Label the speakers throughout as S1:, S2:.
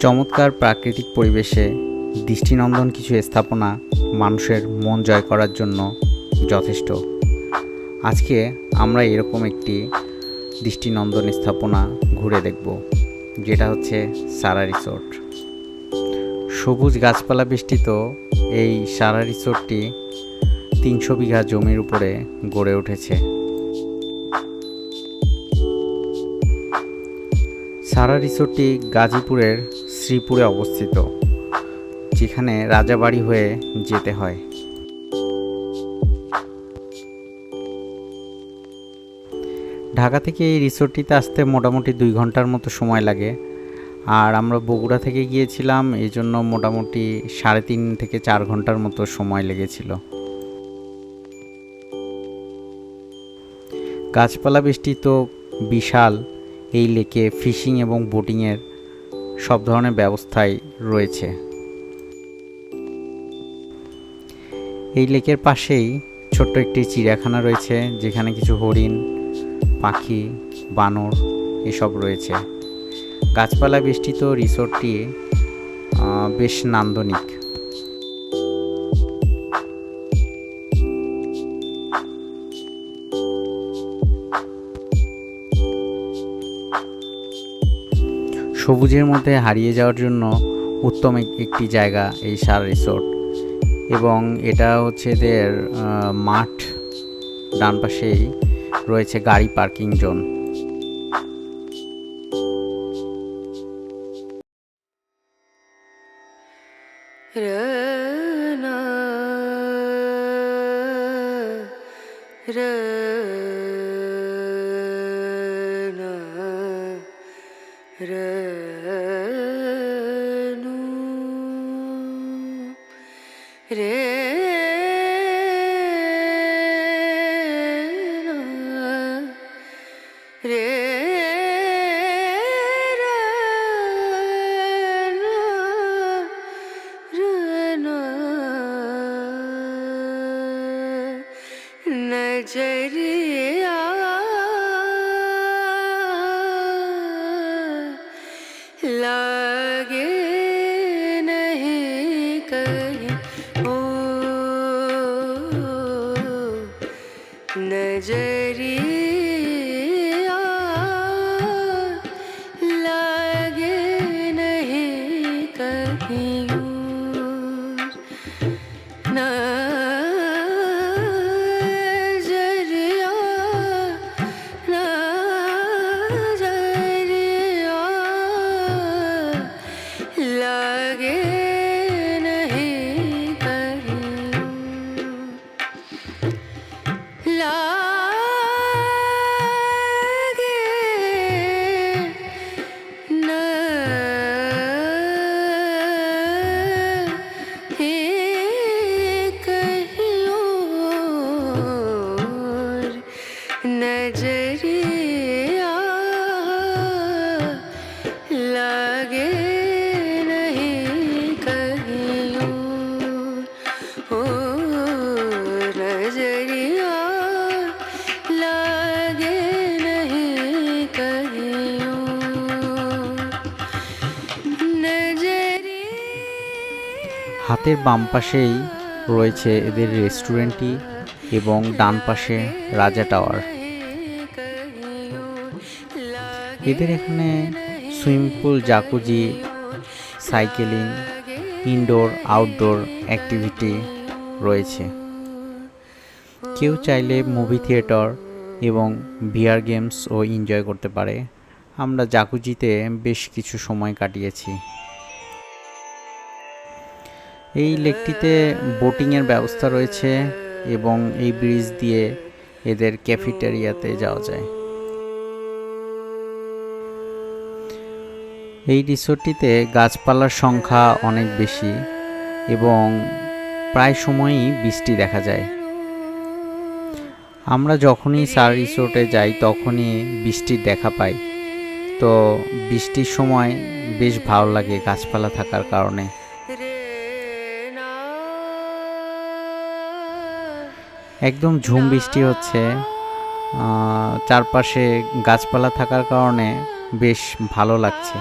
S1: চমৎকার প্রাকৃতিক পরিবেশে দৃষ্টিনন্দন কিছু স্থাপনা মানুষের মন জয় করার জন্য যথেষ্ট। আজকে আমরা এরকম একটি দৃষ্টিনন্দন স্থাপনা ঘুরে দেখব, যেটা হচ্ছে সারা রিসোর্ট। সবুজ গাছপালা বেষ্টিত এই সারা রিসোর্টটি 300 বিঘা জমির উপরে গড়ে উঠেছে। সারা রিসোর্টটি গাজীপুরের শ্রীপুরে অবস্থিত, যেখানে রাজাবাড়ি হয়ে যেতে হয়। ঢাকা থেকে এই রিসোর্টটিতে আসতে মোটামুটি 2 ঘন্টার মতো সময় লাগে, আর আমরা বগুড়া থেকে গিয়েছিলাম, এই জন্য মোটামুটি 3.5 থেকে 4 ঘন্টার মতো সময় লেগেছিল। গাছপালা বেষ্টিত বিশাল এই লেকে ফিশিং এবং বোটিংয়ের সব ধরনের ব্যবস্থাই রয়েছে। এই লেকের পাশেই ছোট্ট একটি চিড়িয়াখানা রয়েছে, যেখানে কিছু হরিণ, পাখি, বানর এসব রয়েছে। গাছপালা বেষ্টিত রিসোর্টটি বেশ নান্দনিক। সবুজের মধ্যে হারিয়ে যাওয়ার জন্য উত্তম একটি জায়গা এই সারা রিসোর্ট। এবং এটা হচ্ছে এদের মাঠ, ডান পাশেই রয়েছে গাড়ি পার্কিং জোন।
S2: नजरिया लागे नहीं कहीं ओ नजरिया लागे नहीं कहीं ना नजरिया लागे नहीं कहीं ओ नजरिया लागे नहीं कहीं
S1: হাতের বাম পাশেই রয়েছে এদের রেস্টুরেন্টটি এবং ডান পাশে রাজা টাওয়ার। এদের এখানে swimming pool, jacuzzi, cycling, indoor outdoor activity রয়েছে। কেউ চাইলে মুভি থিয়েটার এবং ভিআর গেমসও এনজয় করতে পারে। আমরা জাকুজিতে বেশ কিছু সময় কাটিয়েছি। এই লেকটিতে বোটিংয়ের ব্যবস্থা রয়েছে এবং এই ব্রিজ দিয়ে এদের ক্যাফেটেরিয়াতে যাওয়া যায়। এই রিসোর্টটিতে গাছপালার সংখ্যা অনেক বেশি এবং প্রায় সময়ই বৃষ্টি দেখা যায়। আমরা যখনই সারা রিসোর্টে যাই তখনই বৃষ্টির দেখা পাই। তো বৃষ্টির সময় বেশ ভালো লাগে গাছপালা থাকার কারণে। একদম ঝুম বৃষ্টি হচ্ছে, চারপাশে গাছপালা থাকার কারণে বেশ ভালো লাগছে।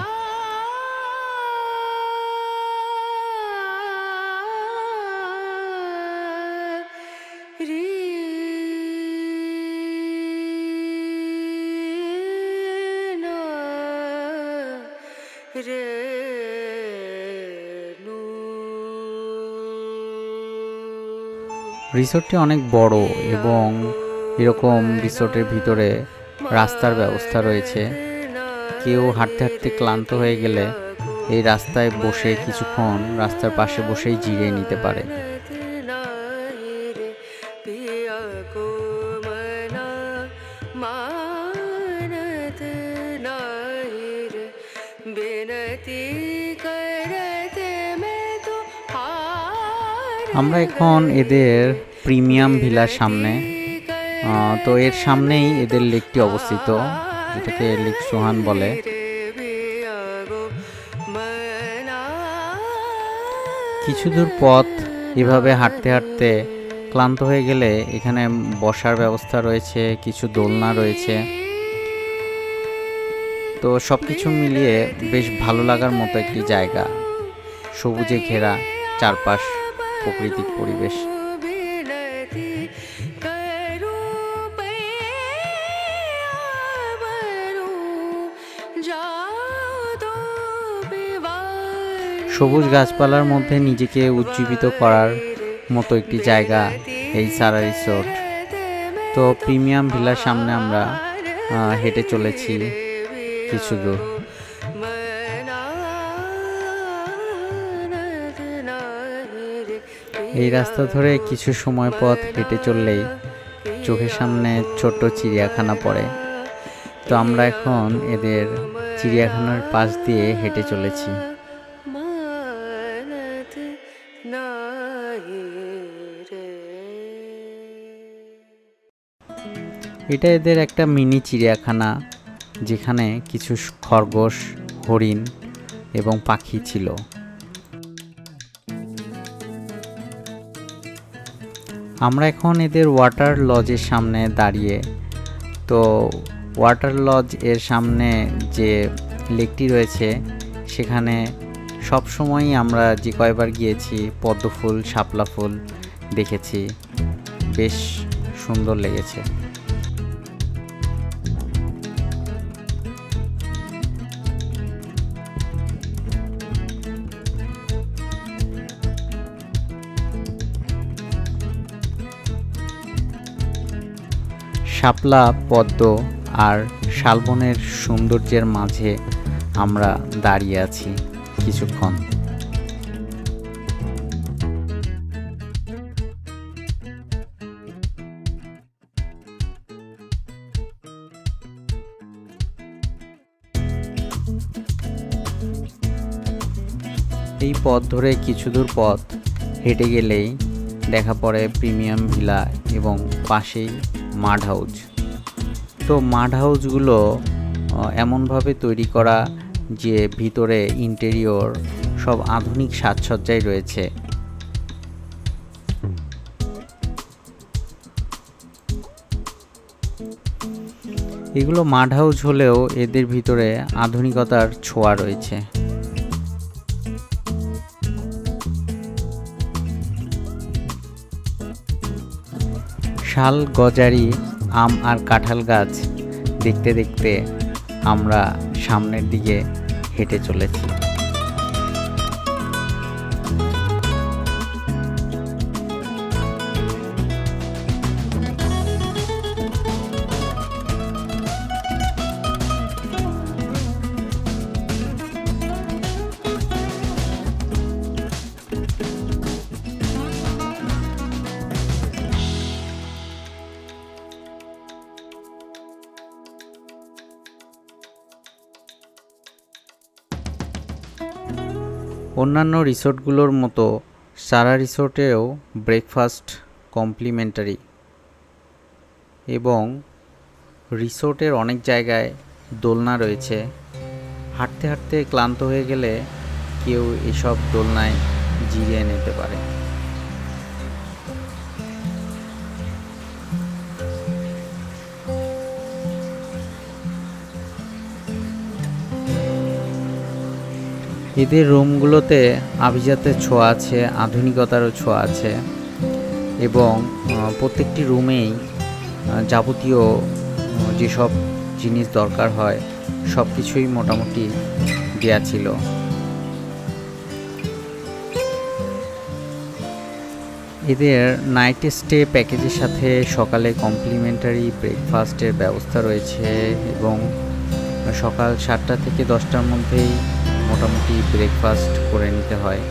S2: रेणु
S1: রিসোর্টটি অনেক বড় এবং এরকম রিসোর্টের ভিতরে রাস্তার ব্যবস্থা রয়েছে। কেউ হাঁটতে হাঁটতে ক্লান্ত হয়ে গেলে এই রাস্তায় বসে কিছুক্ষণ রাস্তার পাশে বসেই জিরিয়ে নিতে পারে।
S2: पिया को मना मानत नाही रे बिनती करते मैं तो हार
S1: আমরা এখন এদের প্রিমিয়াম ভিলার সামনে, তো এর সামনেই এদের লেকটি অবস্থিত, যেটাকে লেক সোহান বলে। কিছু দূর পথ এভাবে হাঁটতে হাঁটতে ক্লান্ত হয়ে গেলে এখানে বসার ব্যবস্থা রয়েছে, কিছু দোলনা রয়েছে। তো সব কিছু মিলিয়ে বেশ ভালো লাগার মতো একটি জায়গা, সবুজে ঘেরা চারপাশ, প্রাকৃতিক পরিবেশ। সবুজ গাছপালার মধ্যে নিজেকে উজ্জীবিত করার মতো একটি জায়গা এই সারা রিসোর্ট। তো প্রিমিয়াম ভিলার সামনে আমরা হেঁটে চলেছি কিছু দূর। এই রাস্তা ধরে কিছু সময় পথ হেঁটে চললেই চোখের সামনে ছোট্ট চিড়িয়াখানা পড়ে। তো আমরা এখন এদের চিড়িয়াখানার পাশ দিয়ে হেঁটে চলেছি। এটা এদের একটা মিনি চিড়িয়াখানা, যেখানে কিছু খরগোশ, হরিণ এবং পাখি ছিল। আমরা এখন এদের ওয়াটার লজের সামনে দাঁড়িয়ে। তো ওয়াটার লজ এর সামনে যে লেকটি রয়েছে সেখানে সবসময়ই আমরা যে কয়বার গিয়েছি পদ্ম ফুল, শাপলা ফুল দেখেছি, বেশ সুন্দর লেগেছে। শাপলা, পদ্ম আর শালবনের সৌন্দর্যের মাঝে আমরা দাঁড়িয়ে আছি কিছুক্ষণ। এই পথ ধরে কিছু দূর পথ হেঁটে গেলেই দেখা পড়ে প্রিমিয়াম ভিলা এবং পাশেই মাড হাউস। তো মাড হাউসগুলো এমনভাবে তৈরি করা যে ভিতরে ইন্টেরিয়র সব আধুনিক সাজসজ্জায় রয়েছে। এগুলো মাড হাউস হলেও এদের ভিতরে আধুনিকতার ছোঁয়া রয়েছে। শাল, গজারি, আম আর কাঁঠাল গাছ দেখতে দেখতে আমরা সামনের দিকে হেঁটে চলেছি। অন্যান্য রিসোর্টগুলোর মতো সারা রিসোর্টেও ব্রেকফাস্ট কমপ্লিমেন্টারি, এবং রিসোর্টের অনেক জায়গায় দোলনা রয়েছে। হাঁটতে হাঁটতে ক্লান্ত হয়ে গেলে কেউ এসব দোলনায় জিরিয়ে নিতে পারে। এদের রুমগুলোতে আভিজাতের ছোঁয়া আছে, আধুনিকতারও ছোঁয়া আছে, এবং প্রত্যেকটি রুমেই যাবতীয় যেসব জিনিস দরকার হয় সব কিছুই মোটামুটি দেয়া ছিল। এদের নাইট স্টে প্যাকেজের সাথে সকালে কমপ্লিমেন্টারি ব্রেকফাস্টের ব্যবস্থা রয়েছে এবং সকাল 7টা থেকে 10টার মধ্যেই মোটামুটি ব্রেকফাস্ট করে নিতে হয়।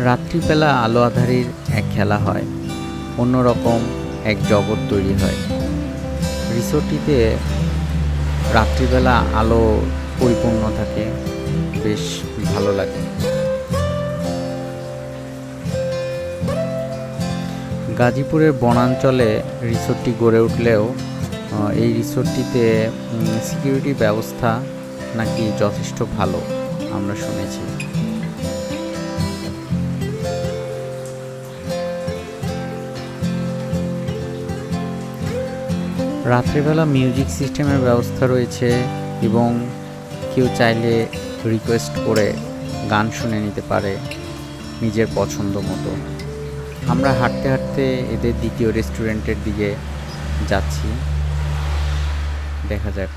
S1: রাত্রিবেলা আলো আঁধারির এক খেলা হয়, অন্যরকম এক জগৎ তৈরি হয়। রিসোর্টটিতে রাত্রিবেলা আলো পরিপূর্ণ থাকে, বেশ ভালো লাগে। গাজীপুরের বনাঞ্চলে রিসোর্টটি গড়ে উঠলেও এই রিসোর্টটিতে সিকিউরিটি ব্যবস্থা নাকি যথেষ্ট ভালো আমরা শুনেছি। রাত্রিবেলা মিউজিক সিস্টেমের ব্যবস্থা রয়েছে এবং কেউ চাইলে রিকোয়েস্ট করে গান শুনে নিতে পারে নিজের পছন্দ মতো। আমরা হাঁটতে হাঁটতে এদের দ্বিতীয় রেস্টুরেন্টের দিকে যাচ্ছি, দেখা যাক।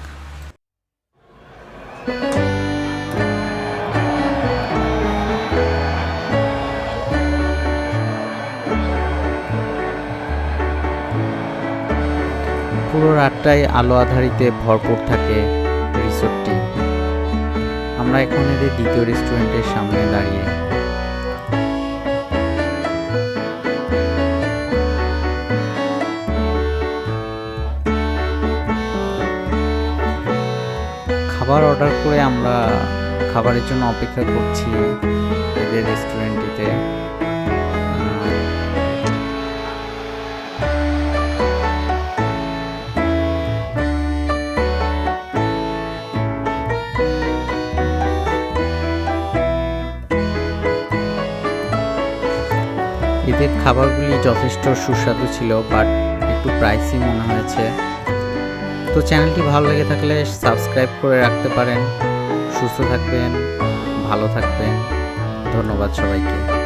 S1: পুরো রাতটাই আলো আঁধারিতে ভরপুর থাকে রিসোর্টটি। আমরা এখন এদের দ্বিতীয় রেস্টুরেন্টের সামনে দাঁড়িয়ে। খাবার অর্ডার করে আমরা খাবারের জন্য অপেক্ষা করছি এদের রেস্টুরেন্টটিতে। এদের খাবারগুলি যথেষ্ট সুস্বাদু ছিল, বাট একটু প্রাইসি মনে হয়েছে। তো চ্যানেলটি ভালো লেগে থাকলে সাবস্ক্রাইব করে রাখতে পারেন। সুস্থ থাকবেন, ভালো থাকবেন। ধন্যবাদ সবাইকে।